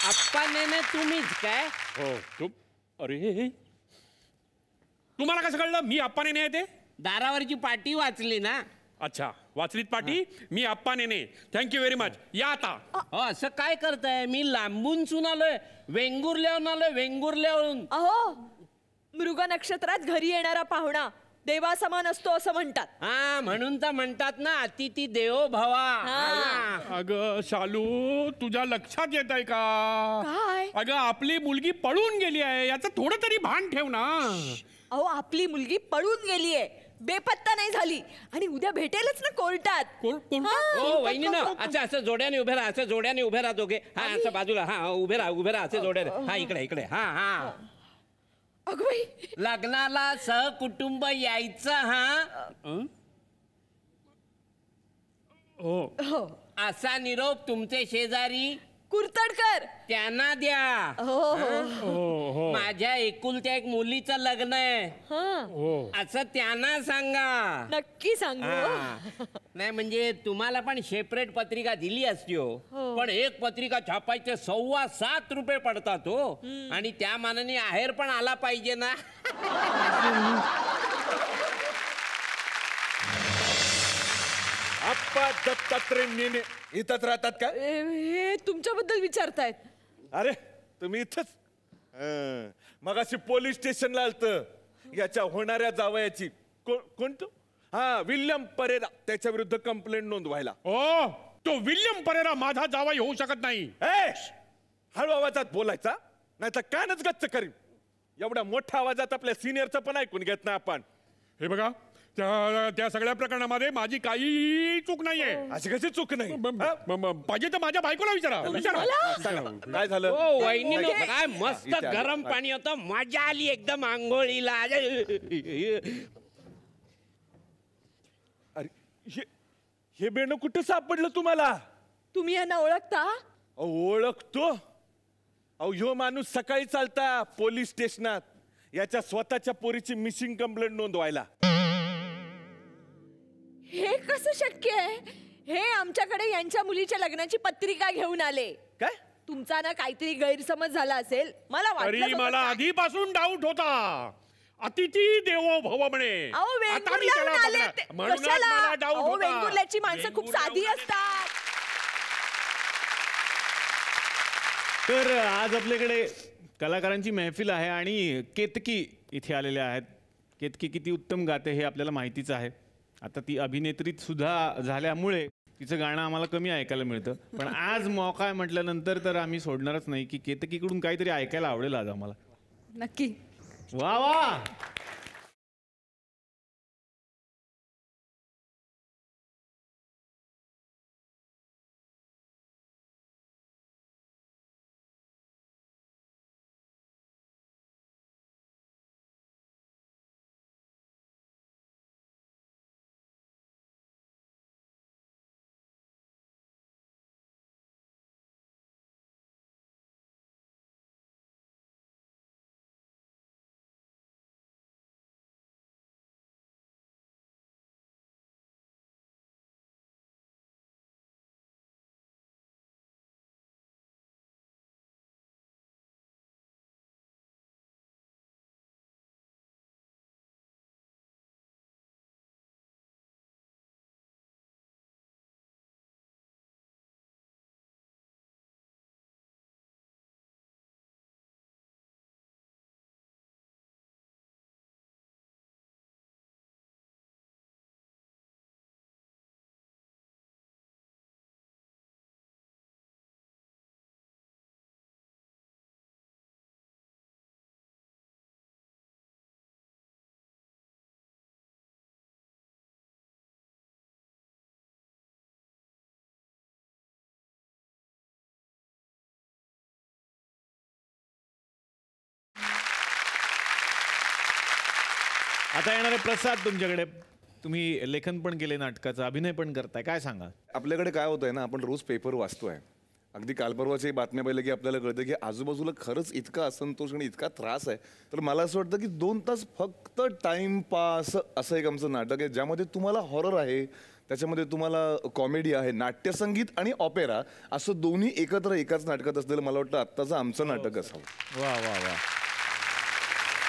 आप्पा नेने तुम्हीच काय?
हो चुप. अरे तुम्हाला कसं कळलं मी आप्पा नेने आहे ते?
दारावरची पाटी वाचली ना.
अच्छा वाचलीत पाटी. मी आप्पा नेने. Thank you very much. या आता.
असं काय करताय? मी लांबून सुन आलोय. वेंगुर्ल्याहून आलोय वेंगुर्ल्याहून.
अहो मृग नक्षत्रात घरी येणारा पाहुणा देवासमान असतो असं म्हणतात.
हा म्हणून तर म्हणतात ना अतिथी देवो भवा.
अगं शालू तुझ्या लक्षात येत आहे का?
काय?
अगं आपली मुलगी पळून गेली आहे याचं थोडं तरी भान ठेव ना.
अहो आपली मुलगी पळून गेलीये, बेपत्ता नाही झाली आणि उद्या भेटेलच ना कोर्टात.
हो वहिनी ना अच्छा असं जोड्याने उभे राहा, असं जोड्याने उभे राहा दोघे. हा असं बाजूला हा उभे राहा असं जोड्याने. हा इकडे हा हा. लग्नाला सहकुटुंब यायचं. हा
हो
असा निरोप तुमचे शेजारी
कुरतडकर
त्यांना द्या.
हो.
माझ्या एकुलत्या एक मुलीचं लग्न आहे असं त्यांना सांगा.
नक्की सांगू.
नाही म्हणजे तुम्हाला पण सेपरेट पत्रिका दिली असती हो, पण एक पत्रिका छापायचे 7.25 रुपये पडतात हो. आणि त्या मानाने आहेर पण आला पाहिजे ना.
आप्पा दत्तात्रय नेने इथंच राहतात का?
हे तुमच्याबद्दल विचारतायत.
अरे तुम्ही इथंच? मगाशी पोलीस स्टेशनला आलतं याच्या होणाऱ्या जावयाची. कोणतं? हा विल्यम परेरा, त्याच्या विरुद्ध कंप्लेंट नोंदवायला.
ओ तो विल्यम परेरा माझा जावई होऊ शकत नाही.
हळू आवाजात बोलायचा नाही तर कानच गच्च करीन. एवढ्या मोठ्या आवाजात आपल्या सिनियरचं पण ऐकून घेत नाही आपण.
हे बघा त्या सगळ्या प्रकरणामध्ये माझी काही चूक नाहीये.
अशी कशी चूक नाही?
पाहिजे तर माझ्या बायकोला विचारा.
काय झालं?
ओ वहिनी काय मस्त गरम पाणी होतं, मजा आली एकदम आंघोळीला.
अरे हे बेणं कुठं सापडलं तुम्हाला?
तुम्ही यांना ओळखता?
ओळखतो. अहो ह्यो माणूस सकाळी चालता पोलीस स्टेशनात याच्या स्वतःच्या पोरीची मिसिंग कंप्लेंट नोंदवायला.
हे कसं शक्य आहे? हे आमच्याकडे यांच्या मुलीच्या लग्नाची पत्रिका घेऊन आले.
काय?
तुमचा ना काहीतरी गैरसमज झाला असेल. मला
वाटलं मला आधीपासून डाऊट होता. अतिथी देवो भव म्हणे.
अहो वेंगुर्ल्याहून आले ते. कशाला? अहो वेंगुर्ल्याची माणसं खूप साधी असतात.
तर आज आपल्याकडे कलाकारांची महफिल आहे आणि केतकी इथे आलेल्या आहेत. केतकी किती उत्तम गाते हे आपल्याला माहितीच आहे. आता ती अभिनेत्री सुद्धा झाल्यामुळे तिचं गाणं आम्हाला कमी ऐकायला मिळतं, पण आज मौका आहे म्हटल्यानंतर तर आम्ही सोडणारच नाही की केतकीकडून काहीतरी ऐकायला आवडेल आज आम्हाला.
नक्की.
वा वा. आता येणारे प्रसाद तुमच्याकडे. तुम्ही लेखन पण केले, नाटकाचा अभिनय पण करताय, काय सांगा?
आपल्याकडे काय होतंय ना, आपण रोज पेपर वाचतोय. अगदी काल परवाची बातम्या पाहिलं की आपल्याला कळतं की आजूबाजूला खरंच इतका असंतोष आणि इतका त्रास आहे. तर मला असं वाटतं की 2 तास फक्त टाइमपास असं एक आमचं नाटक आहे, ज्यामध्ये तुम्हाला हॉरर आहे, त्याच्यामध्ये तुम्हाला कॉमेडी आहे, नाट्यसंगीत आणि ऑपेरा असं दोन्ही एकत्र एकाच नाटकात असलेलं मला वाटतं आत्ताचं आमचं नाटक असावं.
वा वा वा.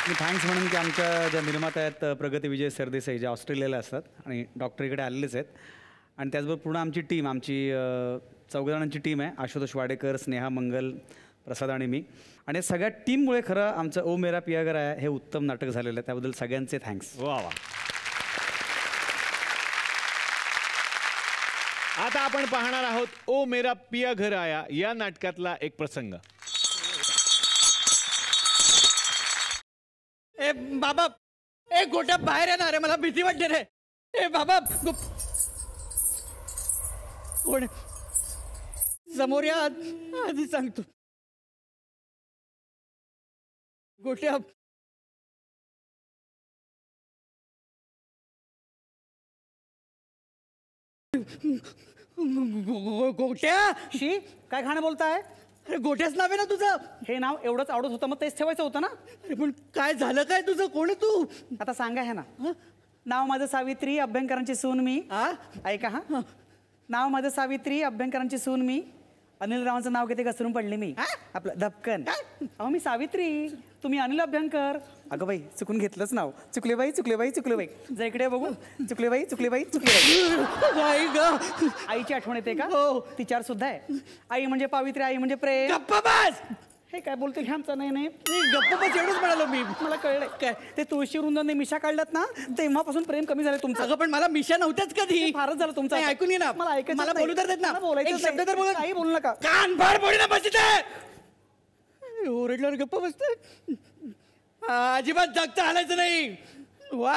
मी थँक्स म्हणून की आमच्या ज्या निर्माता आहेत प्रगती विजय सरदेसाई, ज्या ऑस्ट्रेलियाला असतात आणि डॉक्टरीकडे आलेलेच आहेत, आणि त्याचबरोबर पूर्ण आमची टीम, आमची 4 जणांची टीम आहे. आशुतोष वाडेकर, स्नेहा मंगल, प्रसाद आणि मी. आणि सगळ्या टीममुळे खरं आमचं ओ मेरा पिया घर आहे हे उत्तम नाटक झालेलं आहे. त्याबद्दल सगळ्यांचे थँक्स.
वा वा. आता आपण पाहणार आहोत ओ मेरा पिया घर आया या नाटकातला एक प्रसंग.
ए बाबा, ए गोट्या बाहेर येणार रे, मला भीती वाटते रे. ए बाबा, कोण समोर या, आधी सांगतो. गोट्या, गोट्या.
शी काय खाणं बोलताय?
अरे गोट्याच नाव आहे ना तुझं.
हे नाव एवढंच आवडत होतं, मग तेच ठेवायचं होतं ना.
अरे पण काय झालं काय तुझं? कोण आहे तू?
आता सांगा हे ना. नाव माझं सावित्री, अभ्यंकरांची सून मी. ऐका हा. नाव माझं सावित्री, अभ्यंकरांची सून मी. अनिल रावांचं नाव घेते घसरून पडले मी. आपलं धपकन. अहो मी सावित्री, तुम्ही अनिल अभ्यंकर. अगं बाई चुकून घेतलंच नाव. चुकले बाई, चुकले बाई, चुकले बाई. जा इकडे बघू. चुकले बाई, चुकले बाई, चुकले बाई. आईची आठवण येते का? हो. तिच्यावर सुद्धा आहे. आई म्हणजे पावित्री, आई म्हणजे प्रेम.
गप्पा बस.
हे काय बोलतील हे आमचं नाही.
गप्पा बस एवढंच म्हणालो मी.
मला कळलंय काय ते तुळशी वृंदाने मिशा काढल्यात ना, तेव्हापासून प्रेम कमी झालं तुमचं.
अगं पण मला मिशा नव्हत्याच कधी.
फारच झालं तुमचं.
ऐकून ये ना.
मला ऐकायचं
मला
नाही.
बोलू तर देत ना.
मला बोलायचं
एक शब्द तर बोलू.
काही बोलू नका.
कान फाड बोली ना बस इथे. ओरडल्यावर गप्प बसत. अजिबात जागता हालायचं नाही. वा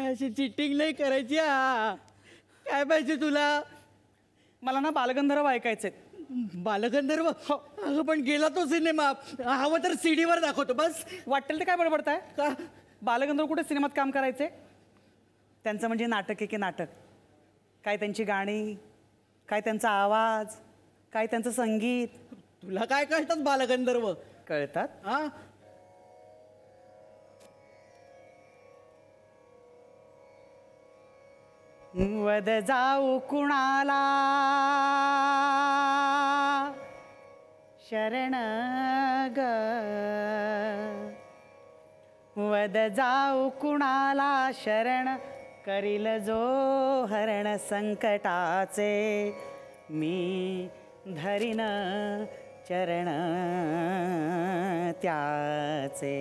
अशी चिटिंग नाही करायची. काय पाहिजे तुला?
मला ना बालगंधर्व ऐकायचे.
बालगंधर्व? अगं पण गेला तो सिनेमा. हवं तर CD वर दाखवतो बस.
वाटेल ते काय बडबडताय का? बालगंधर्व कुठे सिनेमात काम करायचे? त्यांचं म्हणजे नाटक आहे की नाटक. काय त्यांची गाणी, काय त्यांचा आवाज, काय त्यांचं संगीत.
तुला काय कळतात बालगंधर्व?
कळतात.
हा
वद जाऊ कुणाला शरण ग, वद जाऊ कुणाला शरण, करील जो हरण संकटाचे, मी धरीन चरण त्याचे.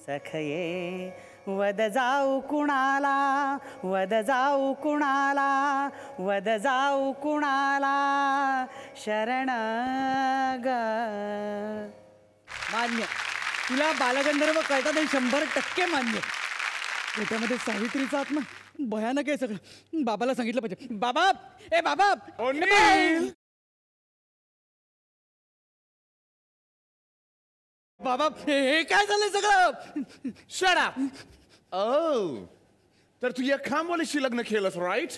सखये वद जाऊ कुणाला, वद जाऊ कुणाला, वद जाऊ कुणाला शरण ग.
मान्य. तुला बालगंधर्व कळतात आणि 100% मान्य. त्याच्यामध्ये सावित्रीचा आत्मा भयानक आहे सगळं. बाबाला सांगितलं पाहिजे. बाबा, ए बाबा, बाबा हे काय झालंय सगळं?
Shut up. ओ, तर तू या खामवालीशी लग्न केलंस, राईट?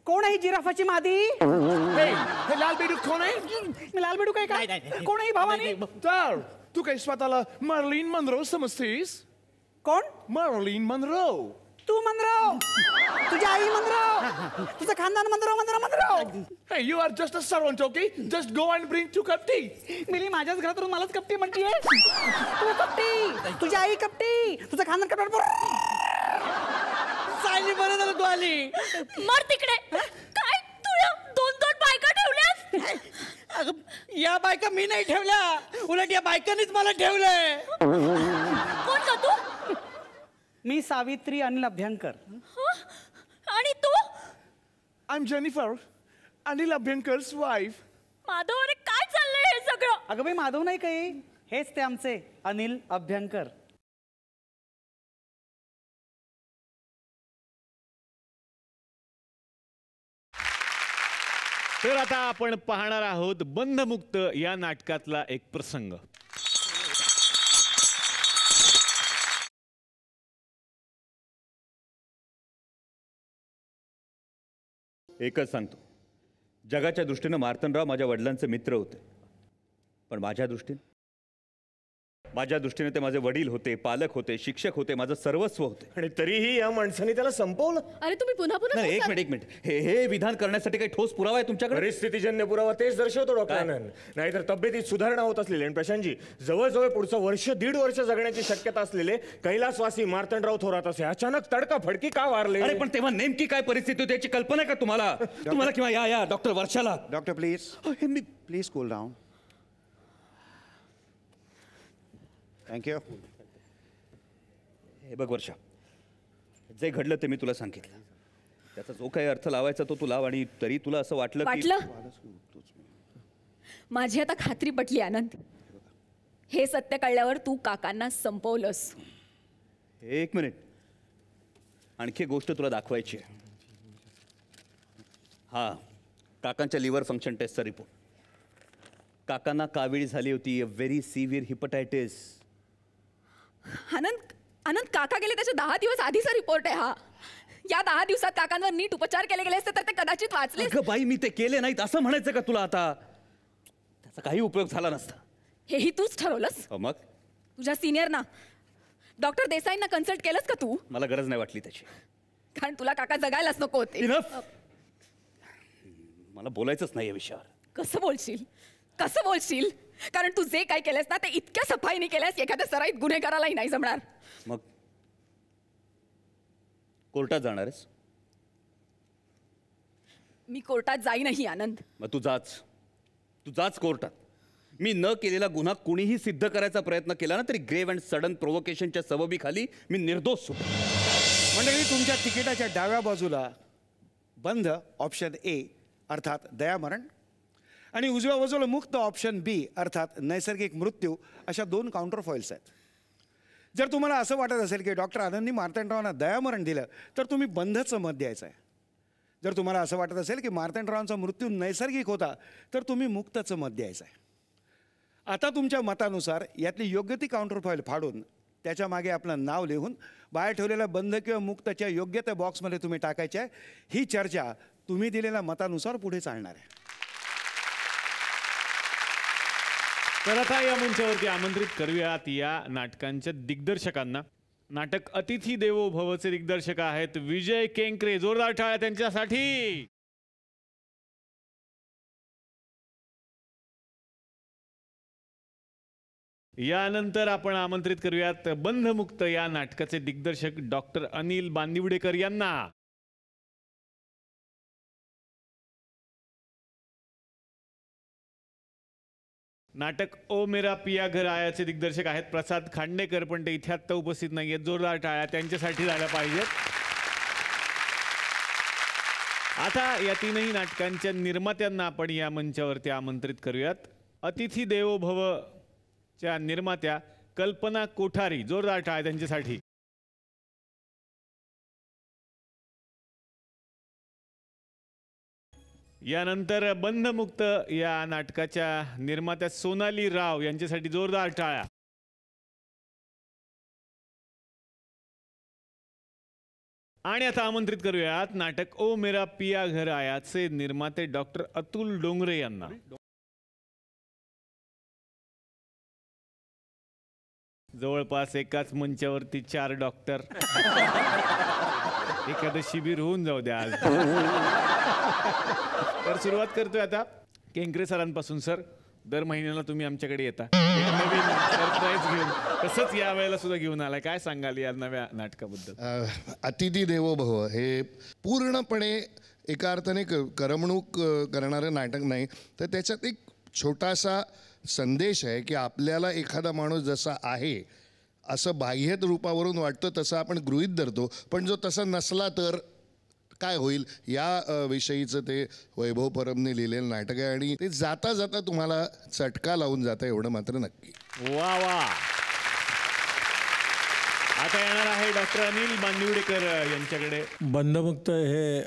कोण आहे जिराफाची मादी?
हे लाल बेडूक कोण आहे?
मी लाल बेडूक आहे का? कोण आहे भावानी?
तर तू काही स्वतःला मर्लिन मनरो समजतेस?
कोण?
Marilyn Monroe.
तू मनरो, तुझी आई मनरो, तुझं खानदान मनरो मनरो मनरो.
Hey, you are just a servant, okay? Just go and bring 2 cup tea.
Milli माझ्याच घरात राहून मलाच कपटी म्हणतीये. तू कपटी, तुझी आई कपटी, तुझं खानदान कपटी.
सायली बरं झालं तू आली.
मर तिकडे. काय तुला 2-2 बायका ठेवल्यास?
अगं या बायका मी नाही ठेवल्या, उलट या बायकांनीच मला ठेवलंय.
कोण का तू?
मी सावित्री अनिल अभ्यंकर.
आणि तू?
I'm Jennifer, Anil अभ्यंकर's wife.
Madhav, अरे काय चाललंय हे सगळं?
अगं बाई माधव नाही काही, हेच ते आमचे अनिल अभ्यंकर.
तर आता आपण पाहणार आहोत बंधमुक्त या नाटकातला एक प्रसंग.
एकच सांगतो, जगाच्या दृष्टीनं मार्तंडराव माझ्या वडिलांचे मित्र होते, पण माझ्या दृष्टीने माझ्या दृष्टीने ते माझे वडील होते, पालक होते, शिक्षक होते, माझं सर्वस्व होते.
आणि तरीही या माणसाने त्याला संपवलं.
अरे तुम्ही पुन्हा पुन्हा
नाही, एक मिनिट. हे विधान करण्यासाठी काही ठोस पुरावा आहे तुमच्याकडे?
परिस्थितीजन्य पुरावा तेच दर्शवतो डॉक्टर आनंद. नाहीतर तब्येतीत सुधारणा होत असलेली आणि प्रशांतजी जवळजवळ पुढचं वर्ष 1.5 वर्ष जगण्याची शक्यता असलेले कैलासवासी मार्तंडराव थोरात असे अचानक तडका फडकी का वारले?
अरे पण तेव्हा नेमकी काय परिस्थिती होती याची कल्पना आहे का तुम्हाला? तुम्हाला किंवा या डॉक्टर वर्षाला.
Doctor please cool down. Thank you.
हे बघ वर्षा, जे घडलं ते मी तुला सांगितलं. त्याचा जो काही अर्थ लावायचा तो तू लाव. आणि तरी तुला असं वाटलं
माझी आता खात्री पटली आनंद. हे सत्य कळल्यावर तू काकांना संपवलंस.
एक मिनिट, आणखी गोष्ट तुला दाखवायची आहे. हा काकांच्या लिव्हर फंक्शन टेस्टचा रिपोर्ट. काकांना कावीळ झाली होती, अ व्हेरी सिव्हिअर हिपॅटायटिस.
आनंद काका गेले त्याच्या 10 दिवस आधीचा रिपोर्ट आहे हा. या 10 दिवसात काकांवर नीट उपचार केले गेले असते तर ते कदाचित वाचले.
अगं बाई, मी ते केले नाहीत असं म्हणायचं का तुला? आता त्याचा काही उपयोग झाला नसता.
हेही तूच ठरवलंस?
मग
तुझ्या सिनियर ना डॉक्टर देसाईंना कन्सल्ट केलंस का तू?
मला गरज नाही वाटली त्याची.
कारण तुला काका जगायलाच नको होते.
मला बोलायचंच नाही या विषयावर.
कसं बोलशील? कारण तू जे काय केलंस ना ते इतक्या सफाईने केलंस एखाद्या सराईत गुन्हेगारालाही नाही जमणार.
मग कोर्टात जाणार आहेस?
मी कोर्टात जाईनही आनंद.
मग तू जाच कोर्टात. मी न केलेला गुन्हा कुणीही सिद्ध करायचा प्रयत्न केला ना तरी ग्रेव्ह अँड सडन प्रोव्होकेशनच्या सबबीखाली मी निर्दोष सुटेन.
मंडळी, तुमच्या तिकिटाच्या डाव्या बाजूला बंध ऑप्शन ए अर्थात दयामरण आणि उजव्या बाजूला मुक्त ऑप्शन बी अर्थात नैसर्गिक मृत्यू अशा 2 काउंटर फॉइल्स आहेत. जर तुम्हाला असं वाटत असेल की डॉक्टर आनंदनी मार्तंडरावांना दयामरण दिलं तर तुम्ही बंधचं मत द्यायचं आहे. जर तुम्हाला असं वाटत असेल की मार्तंडरावांचा मृत्यू नैसर्गिक होता तर तुम्ही मुक्तचं मत द्यायचं आहे. आता तुमच्या मतानुसार यातली योग्य ती काउंटर फॉइल फाडून त्याच्या मागे आपलं नाव लिहून बाहेर ठेवलेल्या बंध किंवा मुक्तच्या योग्य त्या बॉक्समध्ये तुम्ही टाकायचे आहे. ही चर्चा तुम्ही दिलेल्या मतानुसार पुढे चालणार आहे.
तर आता या मंचावरती आमंत्रित करूयात या नाटकांच्या दिग्दर्शकांना. नाटक अतिथी देवो भवचे दिग्दर्शक आहेत विजय केंकरे. जोरदार टाळ्या त्यांच्यासाठी. यानंतर आपण आमंत्रित करूयात बंधमुक्त या नाटकाचे दिग्दर्शक डॉक्टर अनिल बांदिवडेकर यांना. नाटक ओ मेरा पिया घर आयाचे दिग्दर्शक आहेत प्रसाद खांडेकर, पण ते इथे आत्ता उपस्थित नाहीयेत. जोरदार टाळ्या त्यांच्यासाठी झाल्या पाहिजेत. आता या 3ही नाटकांच्या निर्मात्यांना आपण या मंचावरती आमंत्रित करूयात. अतिथी देवो भव च्या निर्मात्या कल्पना कोठारी. जोरदार टाळ्या त्यांच्यासाठी. यानंतर बंधमुक्त या नाटकाच्या निर्मात्या सोनाली राव यांच्यासाठी जोरदार टाळ्या. आणि आता आमंत्रित करूयात नाटक ओ मेरा पिया घर आयाचे निर्माते डॉक्टर अतुल डोंगरे यांना. जवळपास एकाच मंचावरती 4 डॉक्टर. एखादं शिबिर होऊन जाऊ द्या आज. तर सुरुवात करतोय आता केंकरे सरांपासून. सर, दर महिन्याला तुम्ही आमच्याकडे येता एक नवीन सरप्राईज घेऊन, तसंच या वेळेला सुद्धा घेऊन आलाय. काय सांगाल या नव्या नाटकाबद्दल?
अतिथी देवो भव हे पूर्णपणे एका अर्थाने करमणूक करणारं नाटक नाही, तर त्याच्यात एक छोटासा संदेश आहे की आपल्याला एखादा माणूस जसा आहे असं बाह्य रूपावरून वाटतं तसं आपण गृहीत धरतो, पण जो तसा नसला तर काय होईल या विषयीचं ते वैभव परबने लिहिलेलं नाटक आहे. आणि ते जाता जाता तुम्हाला चटका लावून जातं एवढं मात्र नक्की.
वा वा. आता येणार आहे डॉक्टर अनिल बांदिवडेकर यांच्याकडे.
बंधमुक्त हे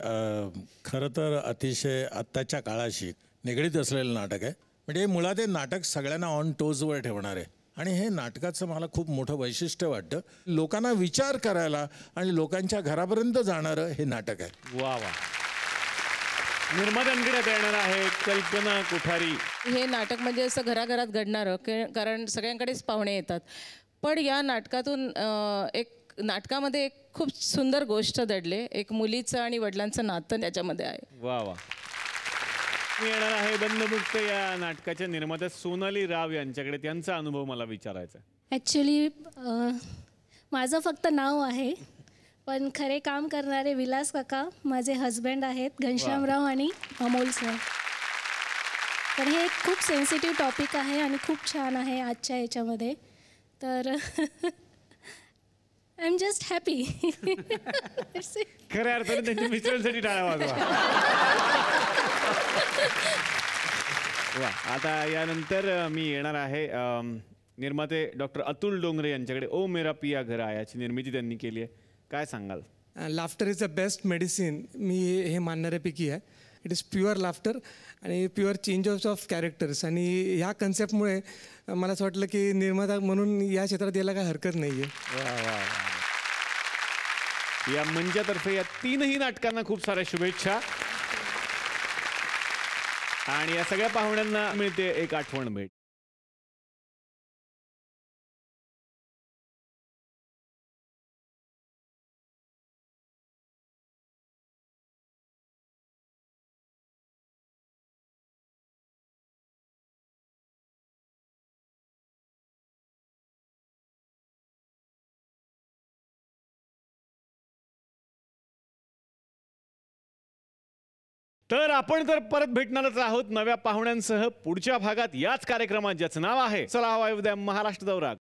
खरं तर अतिशय आत्ताच्या काळाशी निगडीत असलेलं नाटक आहे. म्हणजे मुळात हे नाटक सगळ्यांना ऑन टोजवर ठेवणार आहे. आणि हे नाटकाचं मला खूप मोठं वैशिष्ट्य वाटतं. लोकांना विचार करायला आणि लोकांच्या घरापर्यंत जाणारं हे नाटक आहे.
वा वा. निर्मात्यांकडे आता येणार आहे कल्पना कोठारी.
हे नाटक म्हणजे असं घराघरात घडणारं कारण सगळ्यांकडेच पाहुणे येतात. पण या नाटकातून नाटकामध्ये एक खूप सुंदर गोष्ट दडले. एक मुलीचं आणि वडिलांचं नातं त्याच्यामध्ये आहे.
वा वा. मी येणार आहे बंधमुक्त या नाटकाच्या निर्मात्या सोनाली राव यांच्याकडे. त्यांचा अनुभव मला विचारायचा आहे.
ॲक्च्युली माझं फक्त नाव आहे, पण खरे काम करणारे विलास काका माझे हजबंड आहेत, घनश्यामराव आणि अमोल सर. तर हे एक खूप सेन्सिटिव्ह टॉपिक आहे आणि खूप छान आहे आजच्या याच्यामध्ये. तर आय एम जस्ट हॅपी.
खऱ्या अर्थाने त्यांच्या मिस्टरांसाठी टाळ्या वाजवा. वा. आता यानंतर मी येणार आहे निर्माते डॉक्टर अतुल डोंगरे यांच्याकडे. ओ मेरा पिया घर आयाची निर्मिती त्यांनी केली आहे. काय सांगाल?
Laughter is the best medicine. मी हे मानणाऱ्यापैकी आहे. इट इज प्युअर लाफ्टर आणि प्युअर चेंज ऑफ कॅरेक्टर्स. आणि ह्या कन्सेप्टमुळे मला असं वाटलं की निर्माता म्हणून या क्षेत्रात यायला काय हरकत नाही आहे.
वा वा. या मंचातर्फे या तीनही नाटकांना खूप साऱ्या शुभेच्छा. आणि या सगळ्या पाहुण्यांना मिळते एक आठवण भेट. तर आपण तर परत भेटणारच आहोत नव्या पाहुण्यांसह पुढच्या भागात याच कार्यक्रमात, ज्याचं नाव आहे चला हवा उद्या महाराष्ट्र दौरा.